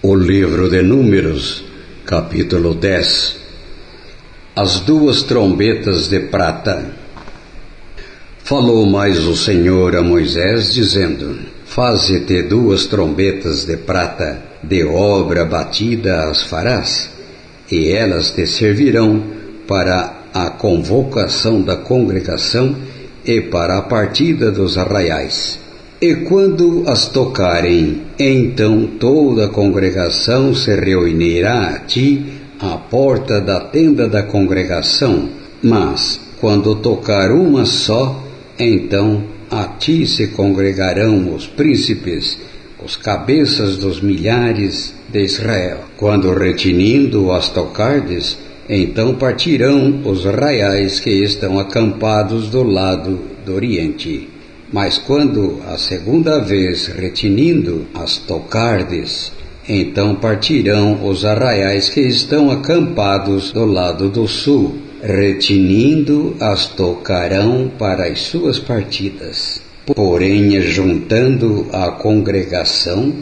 O livro de Números, capítulo 10. As duas trombetas de prata. Falou mais o Senhor a Moisés, dizendo: Faze-te duas trombetas de prata, de obra batida as farás, e elas te servirão para a convocação da congregação e para a partida dos arraiais. E quando as tocarem, então toda a congregação se reunirá a ti à porta da tenda da congregação. Mas, quando tocar uma só, então a ti se congregarão os príncipes, os cabeças dos milhares de Israel. Quando retinindo as tocardes, então partirão os arraiais que estão acampados do lado do oriente. Mas quando a segunda vez retinindo as tocardes, então partirão os arraiais que estão acampados do lado do sul. Retinindo as tocarão para as suas partidas. Porém, juntando a congregação,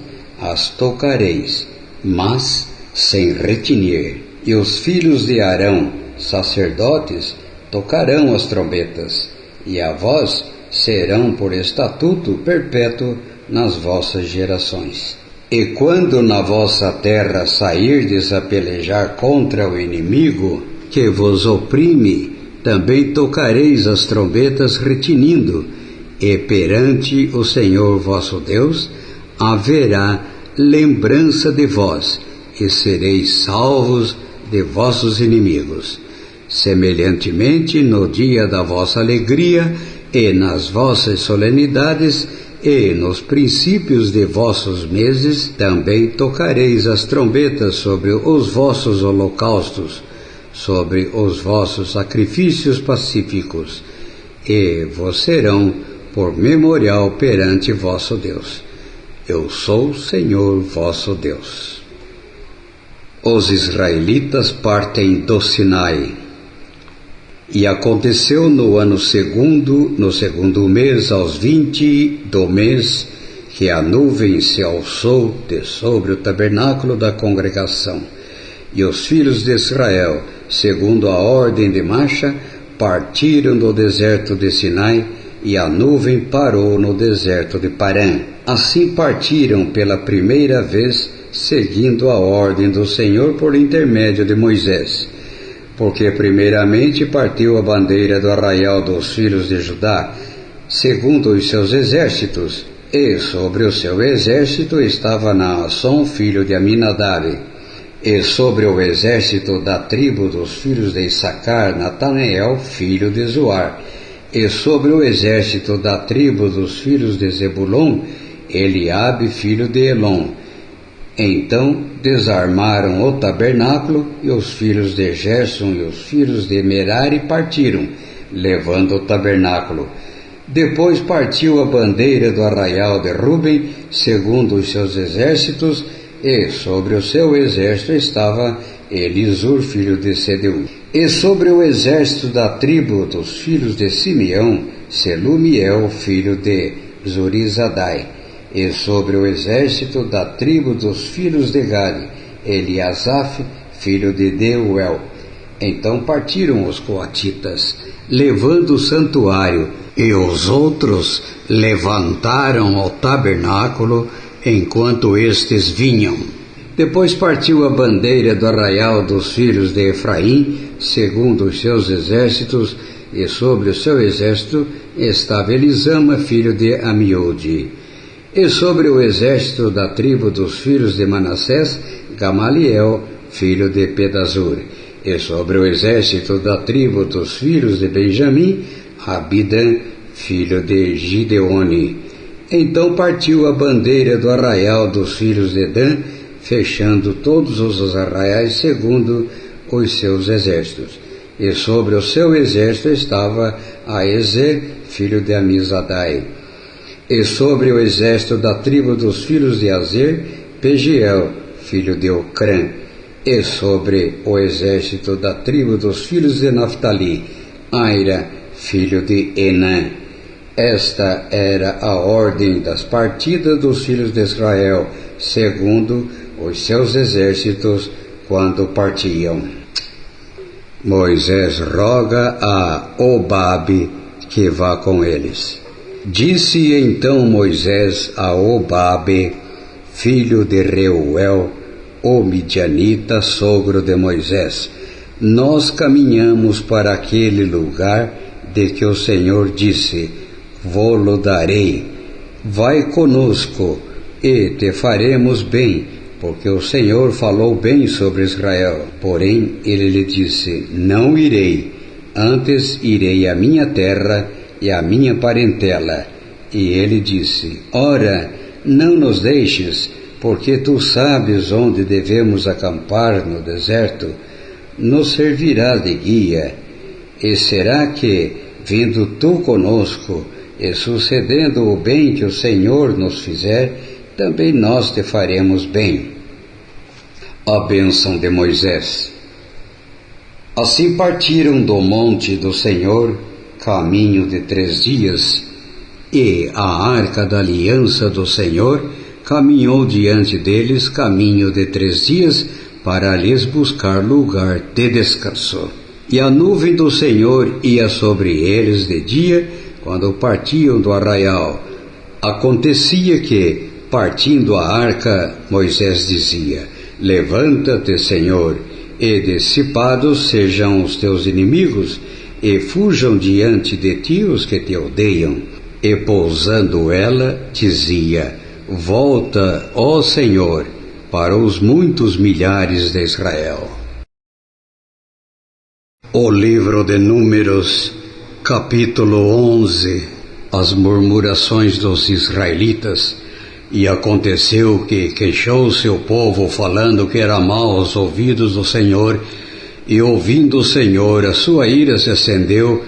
as tocareis, mas sem retinir. E os filhos de Arão, sacerdotes, tocarão as trombetas, e a vós serão por estatuto perpétuo nas vossas gerações. E quando na vossa terra sairdes a pelejar contra o inimigo que vos oprime, também tocareis as trombetas retinindo, e perante o Senhor vosso Deus haverá lembrança de vós, e sereis salvos de vossos inimigos. Semelhantemente, no dia da vossa alegria, e nas vossas solenidades, e nos princípios de vossos meses, também tocareis as trombetas sobre os vossos holocaustos, sobre os vossos sacrifícios pacíficos, e vos serão por memorial perante vosso Deus. Eu sou o Senhor vosso Deus. Os israelitas partem do Sinai. E aconteceu no ano segundo, no segundo mês, aos 20 do mês, que a nuvem se alçou de sobre o tabernáculo da congregação. E os filhos de Israel, segundo a ordem de marcha, partiram do deserto de Sinai, e a nuvem parou no deserto de Parã. Assim partiram pela primeira vez, seguindo a ordem do Senhor por intermédio de Moisés. Porque primeiramente partiu a bandeira do arraial dos filhos de Judá, segundo os seus exércitos, e sobre o seu exército estava Naasson, filho de Aminadab, e sobre o exército da tribo dos filhos de Issacar, Natanael, filho de Zoar, e sobre o exército da tribo dos filhos de Zebulon, Eliabe, filho de Elon. Então desarmaram o tabernáculo, e os filhos de Gerson e os filhos de Merari partiram, levando o tabernáculo. Depois partiu a bandeira do arraial de Ruben, segundo os seus exércitos, e sobre o seu exército estava Elisur, filho de Sedeu. E sobre o exército da tribo dos filhos de Simeão, Selumiel, filho de Zurizadai. E sobre o exército da tribo dos filhos de Gade, Eliasaf, filho de Deuel. Então partiram os coatitas, levando o santuário, e os outros levantaram o tabernáculo, enquanto estes vinham. Depois partiu a bandeira do arraial dos filhos de Efraim, segundo os seus exércitos, e sobre o seu exército estava Elisama, filho de Amiúde. E sobre o exército da tribo dos filhos de Manassés, Gamaliel, filho de Pedazur. E sobre o exército da tribo dos filhos de Benjamim, Abidã, filho de Gideone. Então partiu a bandeira do arraial dos filhos de Dan, fechando todos os arraiais segundo os seus exércitos. E sobre o seu exército estava Aezer, filho de Amizadai. E sobre o exército da tribo dos filhos de Azer, Pegiel, filho de Ocrã. E sobre o exército da tribo dos filhos de Naftali, Aira, filho de Enã. Esta era a ordem das partidas dos filhos de Israel, segundo os seus exércitos quando partiam. Moisés roga a Obabe que vá com eles. Disse então Moisés a Obabe, filho de Reuel, o midianita, sogro de Moisés: nós caminhamos para aquele lugar de que o Senhor disse: vô-lo darei. Vai conosco e te faremos bem, porque o Senhor falou bem sobre Israel. Porém ele lhe disse: não irei, antes irei à minha terra e à minha parentela. E ele disse: ora, não nos deixes, porque tu sabes onde devemos acampar no deserto. Nos servirás de guia. E será que, vindo tu conosco, e sucedendo o bem que o Senhor nos fizer, também nós te faremos bem. A bênção de Moisés. Assim partiram do monte do Senhor, caminho de 3 dias, e a arca da aliança do Senhor caminhou diante deles caminho de 3 dias, para lhes buscar lugar de descanso. E a nuvem do Senhor ia sobre eles de dia, quando partiam do arraial. Acontecia que, partindo a arca, Moisés dizia: levanta-te, Senhor, e dissipados sejam os teus inimigos, e fujam diante de ti os que te odeiam. E pousando ela, dizia: volta, ó Senhor, para os muitos milhares de Israel. O livro de Números, capítulo 11. As murmurações dos israelitas. E aconteceu que queixou-se o povo, falando que era mal aos ouvidos do Senhor, e ouvindo o Senhor, a sua ira se acendeu,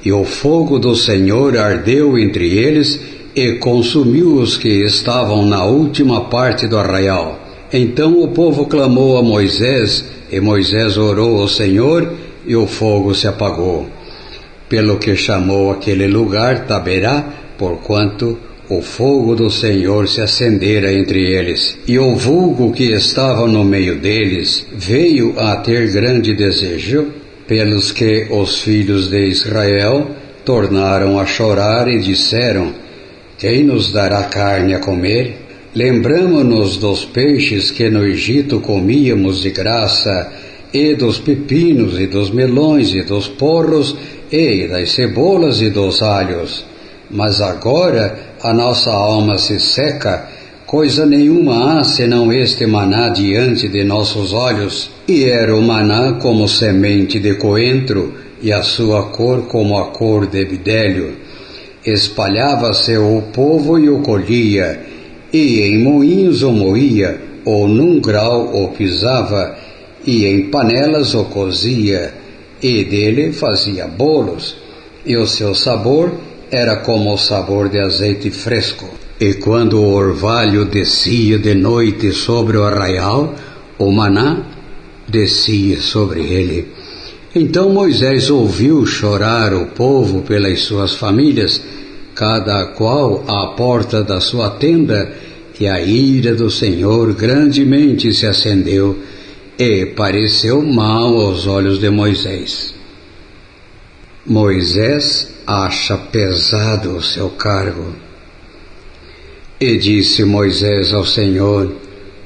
e o fogo do Senhor ardeu entre eles, e consumiu os que estavam na última parte do arraial. Então o povo clamou a Moisés, e Moisés orou ao Senhor, e o fogo se apagou. Pelo que chamou aquele lugar Taberá, porquanto o fogo do Senhor se acendera entre eles. E o vulgo que estava no meio deles veio a ter grande desejo, pelos que os filhos de Israel tornaram a chorar e disseram: quem nos dará carne a comer? Lembramo-nos dos peixes que no Egito comíamos de graça, e dos pepinos, e dos melões, e dos porros, e das cebolas e dos alhos. Mas agora a nossa alma se seca, coisa nenhuma há senão este maná diante de nossos olhos. E era o maná como semente de coentro, e a sua cor como a cor de bidélio. Espalhava-se o povo e o colhia, e em moinhos o moía, ou num grau o pisava, e em panelas o cozia, e dele fazia bolos, e o seu sabor era como o sabor de azeite fresco. E quando o orvalho descia de noite sobre o arraial, o maná descia sobre ele. Então Moisés ouviu chorar o povo pelas suas famílias, cada qual à porta da sua tenda, e a ira do Senhor grandemente se acendeu, e pareceu mal aos olhos de Moisés. Moisés acha pesado o seu cargo. E disse Moisés ao Senhor: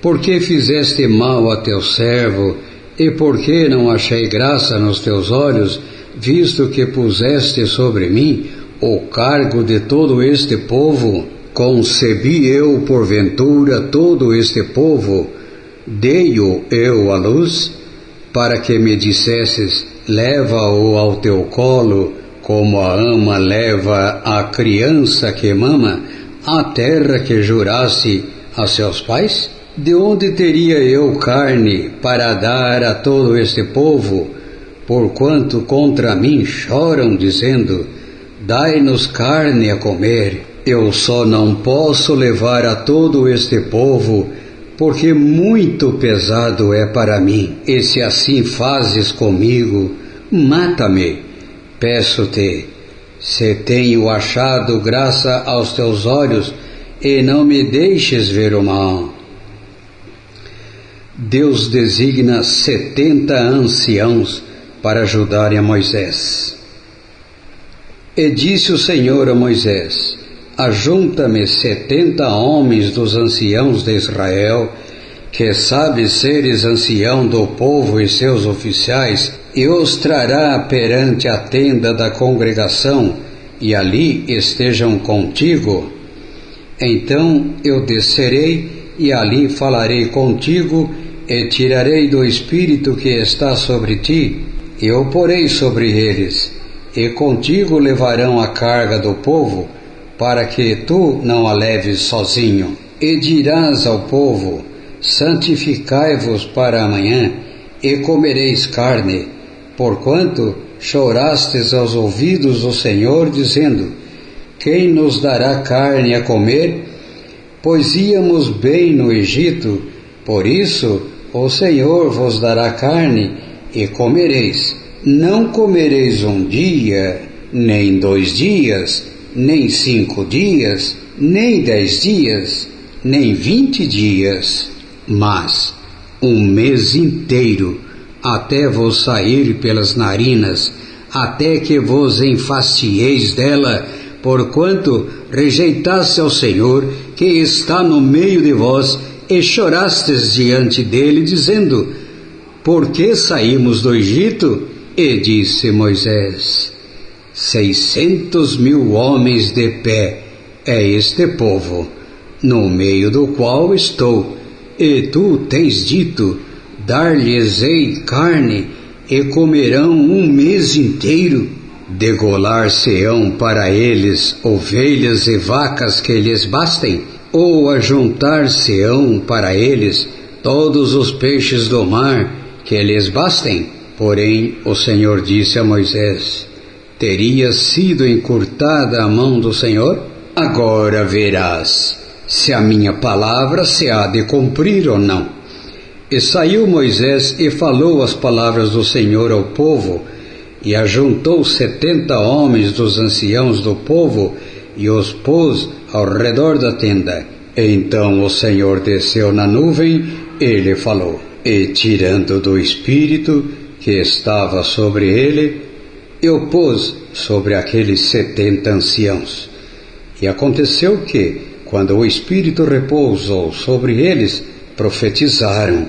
por que fizeste mal a teu servo, e por que não achei graça nos teus olhos, visto que puseste sobre mim o cargo de todo este povo? Concebi eu, porventura, todo este povo? Dei-o eu à luz, para que me dissesses: leva-o ao teu colo, como a ama leva a criança que mama, à terra que jurasse a seus pais? De onde teria eu carne para dar a todo este povo, porquanto contra mim choram, dizendo: dai-nos carne a comer? Eu só não posso levar a todo este povo, porque muito pesado é para mim. E se assim fazes comigo, mata-me. Peço-te, se tenho achado graça aos teus olhos, e não me deixes ver o mal. Deus designa 70 anciãos para ajudarem a Moisés. E disse o Senhor a Moisés: ajunta-me 70 homens dos anciãos de Israel, que sabe seres ancião do povo e seus oficiais, e os trará perante a tenda da congregação, e ali estejam contigo. Então eu descerei, e ali falarei contigo, e tirarei do Espírito que está sobre ti, e o porei sobre eles, e contigo levarão a carga do povo, para que tu não a leves sozinho. E dirás ao povo: santificai-vos para amanhã, e comereis carne, porquanto chorastes aos ouvidos do Senhor, dizendo: quem nos dará carne a comer? Pois íamos bem no Egito, por isso o Senhor vos dará carne, e comereis. Não comereis um dia, nem 2 dias, nem 5 dias, nem 10 dias, nem 20 dias, mas 1 mês inteiro, até vos sair pelas narinas, até que vos enfastieis dela, porquanto rejeitaste ao Senhor, que está no meio de vós, e chorastes diante dele, dizendo: por que saímos do Egito? E disse Moisés: 600.000 homens de pé é este povo, no meio do qual estou, e tu tens dito: dar-lhes-ei carne, e comerão 1 mês inteiro. Degolar-se-ão para eles ovelhas e vacas que lhes bastem, ou ajuntar-se-ão para eles todos os peixes do mar que lhes bastem? Porém o Senhor disse a Moisés: teria sido encurtada a mão do Senhor? Agora verás se a minha palavra se há de cumprir ou não. E saiu Moisés e falou as palavras do Senhor ao povo, e ajuntou 70 homens dos anciãos do povo, e os pôs ao redor da tenda. Então o Senhor desceu na nuvem, e lhe falou, e tirando do Espírito que estava sobre ele, e o pôs sobre aqueles 70 anciãos. E aconteceu que, quando o Espírito repousou sobre eles, profetizaram,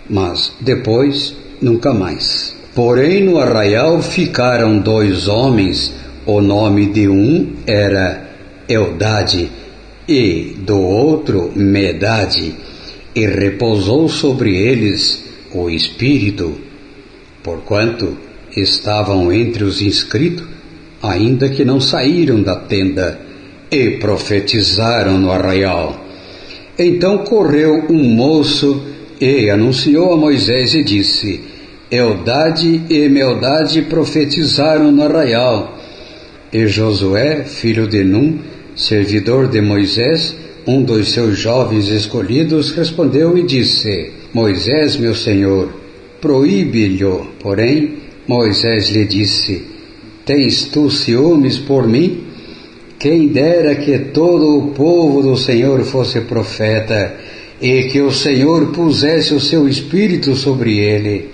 mas depois nunca mais. Porém no arraial ficaram 2 homens, o nome de um era Eldade, e do outro Medade, e repousou sobre eles o Espírito, porquanto estavam entre os inscritos, ainda que não saíram da tenda, e profetizaram no arraial. Então correu um moço e anunciou a Moisés e disse: Eldade e Meldade profetizaram no arraial. E Josué, filho de Num, servidor de Moisés, um dos seus jovens escolhidos, respondeu e disse: Moisés, meu senhor, proíbe-lhe. Porém Moisés lhe disse: tens tu ciúmes por mim? Quem dera que todo o povo do Senhor fosse profeta, e que o Senhor pusesse o seu espírito sobre ele.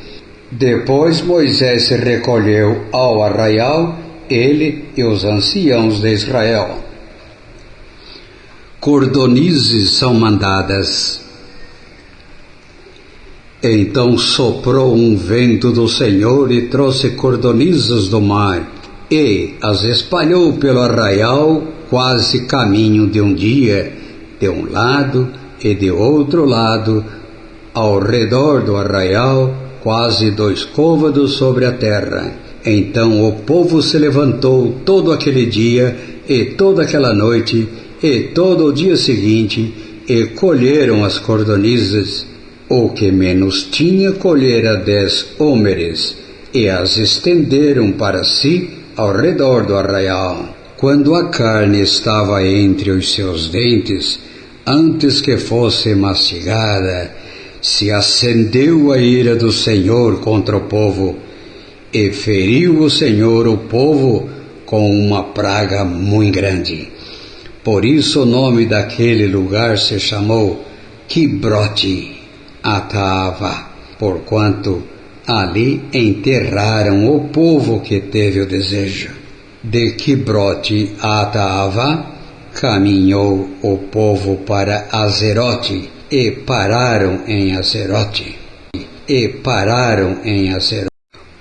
Depois Moisés se recolheu ao arraial, ele e os anciãos de Israel. Cordonizes são mandadas. Então soprou um vento do Senhor e trouxe cordonizes do mar, e as espalhou pelo arraial, quase caminho de um dia, de um lado e de outro lado, ao redor do arraial, quase 2 côvados sobre a terra. Então o povo se levantou todo aquele dia, e toda aquela noite, e todo o dia seguinte, e colheram as cordonizes. O que menos tinha colhera 10 hómeres, e as estenderam para si ao redor do arraial. Quando a carne estava entre os seus dentes, antes que fosse mastigada, se acendeu a ira do Senhor contra o povo, e feriu o Senhor o povo com uma praga muito grande. Por isso o nome daquele lugar se chamou Quibrote Ataavá, porquanto ali enterraram o povo que teve o desejo. De Quibrote a Ataavá caminhou o povo para Azerote, e pararam em Azerote.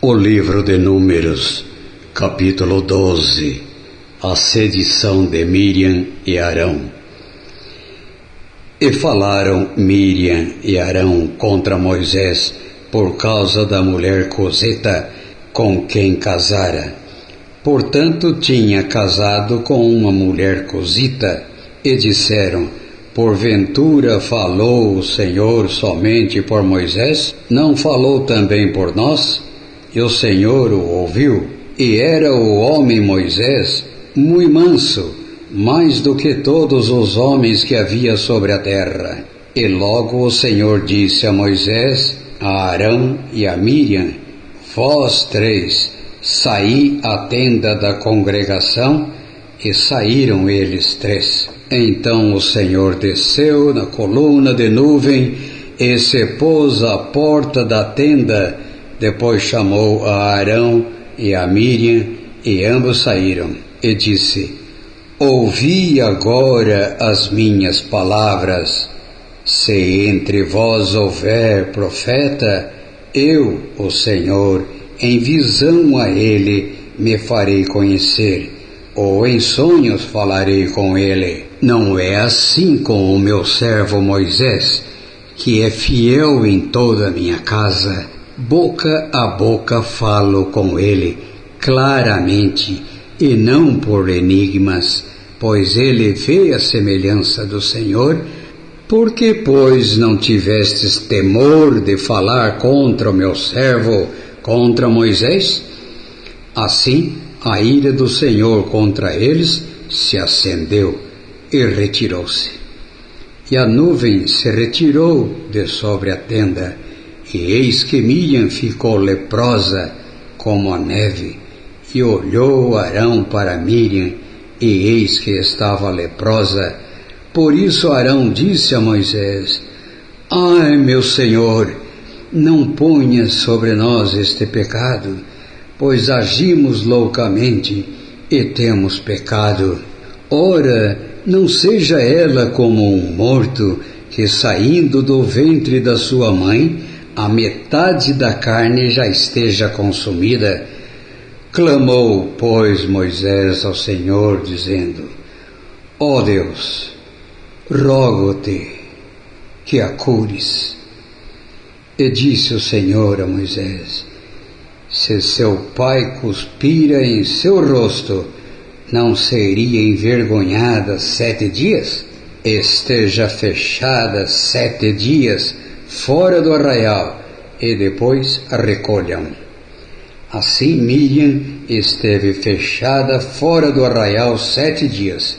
O livro de Números, capítulo 12. A sedição de Miriam e Arão. E falaram Miriam e Arão contra Moisés por causa da mulher cosita com quem casara. Portanto, tinha casado com uma mulher cosita, e disseram: porventura falou o Senhor somente por Moisés? Não falou também por nós? E o Senhor o ouviu. E era o homem Moisés muito manso, mais do que todos os homens que havia sobre a terra. E logo o Senhor disse a Moisés, a Arão e a Miriam: vós três, saí à tenda da congregação. E saíram eles três. Então o Senhor desceu na coluna de nuvem e se pôs à porta da tenda. Depois chamou a Arão e a Miriam, e ambos saíram. E disse: ouvi agora as minhas palavras. Se entre vós houver profeta, eu, o Senhor, em visão a ele me farei conhecer, ou em sonhos falarei com ele. Não é assim com o meu servo Moisés, que é fiel em toda a minha casa. Boca a boca falo com ele claramente, e não por enigmas, pois ele vê a semelhança do Senhor. Porque, pois, não tivestes temor de falar contra o meu servo, contra Moisés? Assim, a ira do Senhor contra eles se acendeu e retirou-se. E a nuvem se retirou de sobre a tenda, e eis que Miriam ficou leprosa como a neve. E olhou Arão para Miriam, e eis que estava leprosa. Por isso Arão disse a Moisés: ai, meu Senhor, não ponhas sobre nós este pecado, pois agimos loucamente e temos pecado. Ora, não seja ela como um morto, que saindo do ventre da sua mãe, a metade da carne já esteja consumida. Clamou, pois, Moisés ao Senhor, dizendo: ó Deus, rogo-te que a cures. E disse o Senhor a Moisés: se seu pai cuspira em seu rosto, não seria envergonhada 7 dias? Esteja fechada 7 dias fora do arraial, e depois recolham. Assim Miriam esteve fechada fora do arraial 7 dias,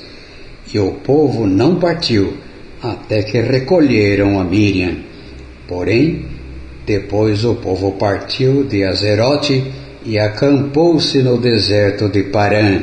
e o povo não partiu, até que recolheram a Miriam. Porém, depois o povo partiu de Azerote e acampou-se no deserto de Parã.